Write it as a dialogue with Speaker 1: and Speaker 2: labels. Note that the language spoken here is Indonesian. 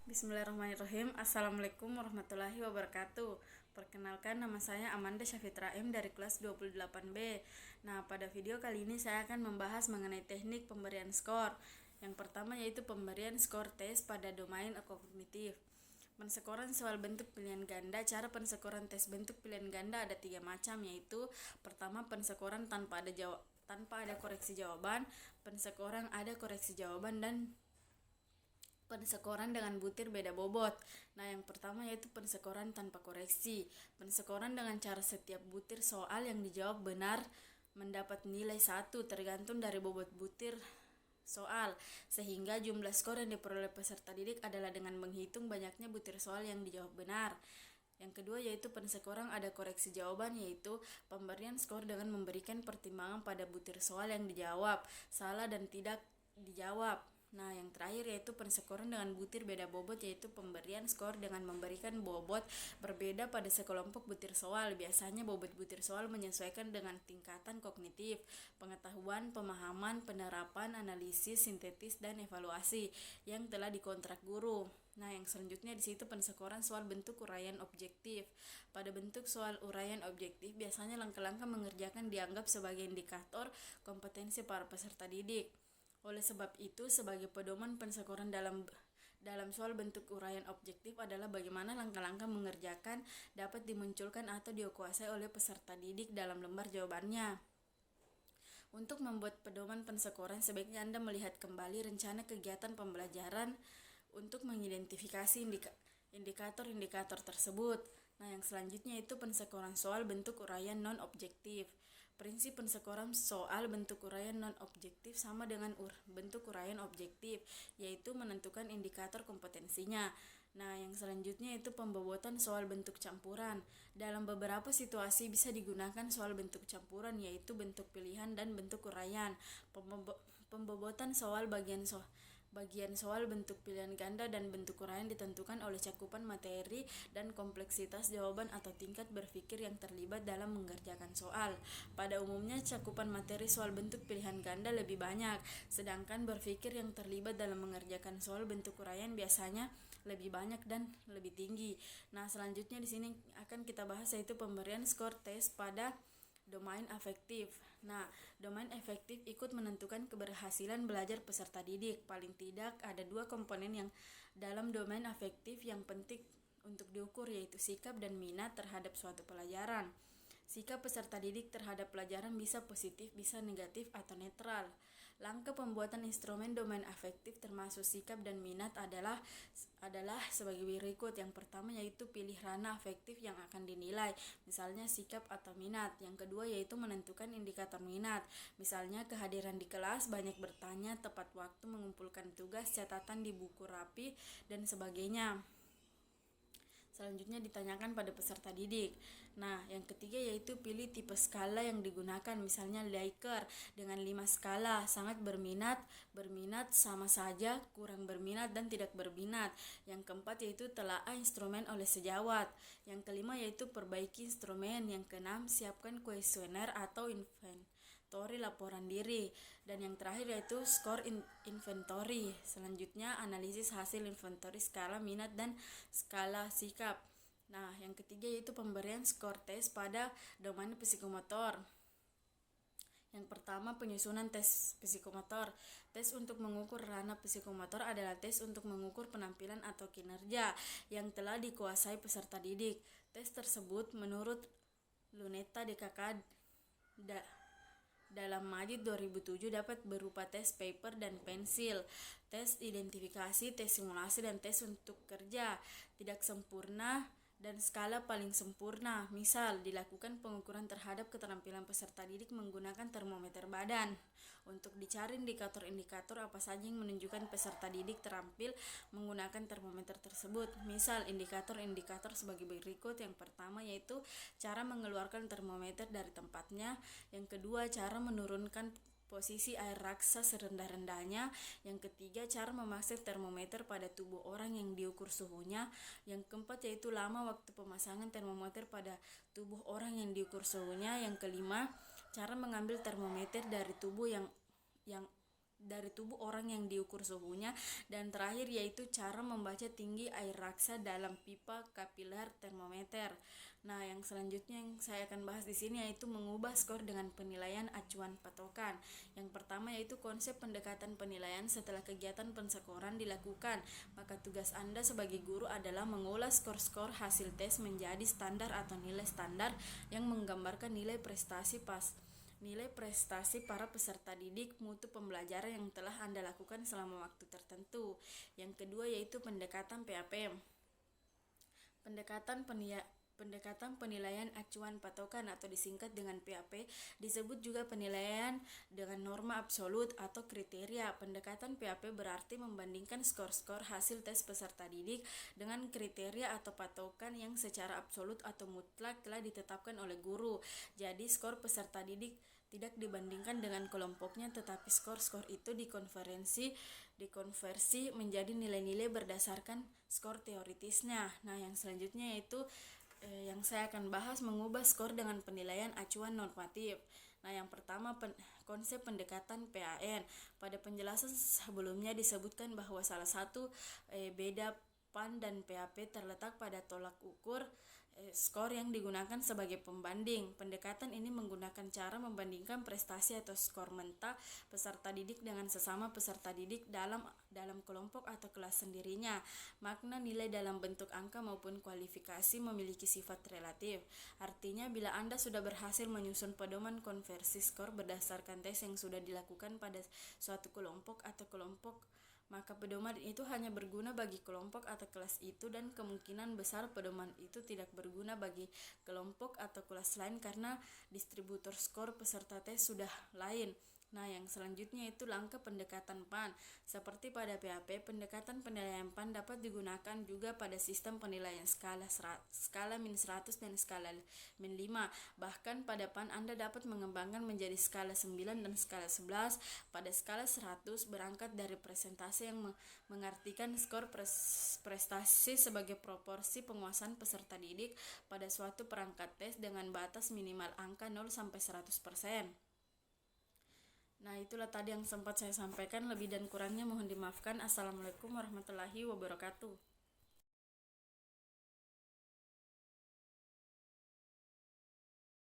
Speaker 1: Bismillahirrahmanirrahim. Assalamualaikum warahmatullahi wabarakatuh. Perkenalkan, nama saya Amanda Syafitra M dari kelas 28B. Nah, pada video kali ini saya akan membahas mengenai teknik pemberian skor. Yang pertama yaitu pemberian skor tes pada domain kognitif. Pensekoran soal bentuk pilihan ganda. Cara pensekoran tes bentuk pilihan ganda ada 3 macam, yaitu pertama pensekoran tanpa ada koreksi jawaban, pensekoran ada koreksi jawaban, dan pensekoran dengan butir beda bobot. Nah, yang pertama yaitu pensekoran tanpa koreksi. Pensekoran dengan cara setiap butir soal yang dijawab benar mendapat nilai 1 tergantung dari bobot butir soal, sehingga jumlah skor yang diperoleh peserta didik adalah dengan menghitung banyaknya butir soal yang dijawab benar. Yang kedua yaitu pensekoran ada koreksi jawaban, yaitu pemberian skor dengan memberikan pertimbangan pada butir soal yang dijawab, salah dan tidak dijawab. Nah, yang terakhir yaitu pensekoran dengan butir beda bobot, yaitu pemberian skor dengan memberikan bobot berbeda pada sekelompok butir soal. Biasanya bobot butir soal menyesuaikan dengan tingkatan kognitif, pengetahuan, pemahaman, penerapan, analisis, sintetis, dan evaluasi yang telah dikontrak guru. Nah, yang selanjutnya di situ pensekoran soal bentuk uraian objektif. Pada bentuk soal uraian objektif, biasanya langkah-langkah mengerjakan dianggap sebagai indikator kompetensi para peserta didik. Oleh sebab itu, sebagai pedoman pensekoran dalam soal bentuk uraian objektif adalah bagaimana langkah-langkah mengerjakan dapat dimunculkan atau dikuasai oleh peserta didik dalam lembar jawabannya. Untuk membuat pedoman pensekoran, sebaiknya Anda melihat kembali rencana kegiatan pembelajaran untuk mengidentifikasi indikator-indikator tersebut. Nah, yang selanjutnya itu pensekoran soal bentuk uraian non-objektif. Prinsip pensekoran soal bentuk uraian non-objektif sama dengan bentuk uraian objektif, yaitu menentukan indikator kompetensinya. Nah, yang selanjutnya itu pembobotan soal bentuk campuran. Dalam beberapa situasi bisa digunakan soal bentuk campuran, yaitu bentuk pilihan dan bentuk uraian. Pembobotan soal bagian soal bentuk pilihan ganda dan bentuk uraian ditentukan oleh cakupan materi dan kompleksitas jawaban atau tingkat berpikir yang terlibat dalam mengerjakan soal. Pada umumnya cakupan materi soal bentuk pilihan ganda lebih banyak, sedangkan berpikir yang terlibat dalam mengerjakan soal bentuk uraian biasanya lebih banyak dan lebih tinggi. Nah, selanjutnya di sini akan kita bahas yaitu pemberian skor tes pada domain afektif. Nah, domain afektif ikut menentukan keberhasilan belajar peserta didik. Paling tidak ada 2 komponen yang dalam domain afektif yang penting untuk diukur, yaitu sikap dan minat terhadap suatu pelajaran. Sikap peserta didik terhadap pelajaran bisa positif, bisa negatif, atau netral. Langkah pembuatan instrumen domain afektif termasuk sikap dan minat adalah sebagai berikut. Yang pertama yaitu pilih ranah afektif yang akan dinilai, misalnya sikap atau minat. Yang kedua yaitu menentukan indikator minat, misalnya kehadiran di kelas, banyak bertanya, tepat waktu mengumpulkan tugas, catatan di buku rapi, dan sebagainya. Selanjutnya ditanyakan pada peserta didik. Nah, yang ketiga yaitu pilih tipe skala yang digunakan, misalnya Likert dengan 5 skala, sangat berminat, sama saja, kurang berminat, dan tidak berminat. Yang keempat yaitu telaah instrumen oleh sejawat. Yang kelima yaitu perbaiki instrumen. Yang keenam, siapkan kuesioner atau inventory laporan diri. Dan yang terakhir yaitu skor inventory. Selanjutnya analisis hasil inventory skala minat dan skala sikap. Nah, yang ketiga yaitu pemberian skor tes pada domain psikomotor. Yang pertama, penyusunan tes psikomotor. Tes untuk mengukur ranah psikomotor adalah tes untuk mengukur penampilan atau kinerja yang telah dikuasai peserta didik. Tes tersebut menurut Luneta DKK dalam Majid 2007 dapat berupa tes paper dan pensil, tes identifikasi, tes simulasi, dan tes untuk kerja tidak sempurna dan skala paling sempurna. Misal, dilakukan pengukuran terhadap keterampilan peserta didik menggunakan termometer badan untuk dicari indikator-indikator apa saja yang menunjukkan peserta didik terampil menggunakan termometer tersebut. Misal, indikator-indikator sebagai berikut. Yang pertama yaitu cara mengeluarkan termometer dari tempatnya. Yang kedua, cara menurunkan posisi air raksa serendah-rendahnya. Yang ketiga, cara memasang termometer pada tubuh orang yang diukur suhunya. Yang keempat yaitu lama waktu pemasangan termometer pada tubuh orang yang diukur suhunya. Yang kelima, cara mengambil termometer dari tubuh yang dari tubuh orang yang diukur suhunya, dan terakhir yaitu cara membaca tinggi air raksa dalam pipa kapiler termometer. Nah, yang selanjutnya yang saya akan bahas di sini yaitu mengubah skor dengan penilaian acuan patokan. Yang pertama yaitu konsep pendekatan penilaian setelah kegiatan penskoran dilakukan. Maka tugas Anda sebagai guru adalah mengolah skor-skor hasil tes menjadi standar atau nilai standar yang menggambarkan nilai prestasi para peserta didik, mutu pembelajaran yang telah Anda lakukan selama waktu tertentu. Yang kedua yaitu pendekatan PAP. Pendekatan penilaian acuan patokan atau disingkat dengan PAP disebut juga penilaian dengan norma absolut atau kriteria. Pendekatan PAP berarti membandingkan skor-skor hasil tes peserta didik dengan kriteria atau patokan yang secara absolut atau mutlak telah ditetapkan oleh guru. Jadi skor peserta didik tidak dibandingkan dengan kelompoknya, tetapi skor-skor itu dikonversi menjadi nilai-nilai berdasarkan skor teoritisnya. Nah, yang selanjutnya yaitu yang saya akan bahas mengubah skor dengan penilaian acuan normatif. Nah, yang pertama konsep pendekatan PAN. Pada penjelasan sebelumnya disebutkan bahwa salah satu beda PAN dan PAP terletak pada tolak ukur skor yang digunakan sebagai pembanding. Pendekatan ini menggunakan cara membandingkan prestasi atau skor mentah peserta didik dengan sesama peserta didik dalam kelompok atau kelas sendirinya. Makna nilai dalam bentuk angka maupun kualifikasi memiliki sifat relatif. Artinya bila Anda sudah berhasil menyusun pedoman konversi skor berdasarkan tes yang sudah dilakukan pada suatu kelompok atau kelompok, maka pedoman itu hanya berguna bagi kelompok atau kelas itu, dan kemungkinan besar pedoman itu tidak berguna bagi kelompok atau kelas lain karena distributor skor peserta tes sudah lain. Nah, yang selanjutnya itu langkah pendekatan PAN. Seperti pada PAP, pendekatan penilaian PAN dapat digunakan juga pada sistem penilaian skala min 100 dan skala min 5. Bahkan pada PAN Anda dapat mengembangkan menjadi skala 9 dan skala 11. Pada skala 100 berangkat dari presentasi yang mengartikan skor prestasi sebagai proporsi penguasaan peserta didik pada suatu perangkat tes dengan batas minimal angka 0 sampai 100%. Nah, itulah tadi yang sempat saya sampaikan. Lebih dan kurangnya mohon dimaafkan. Assalamualaikum warahmatullahi wabarakatuh.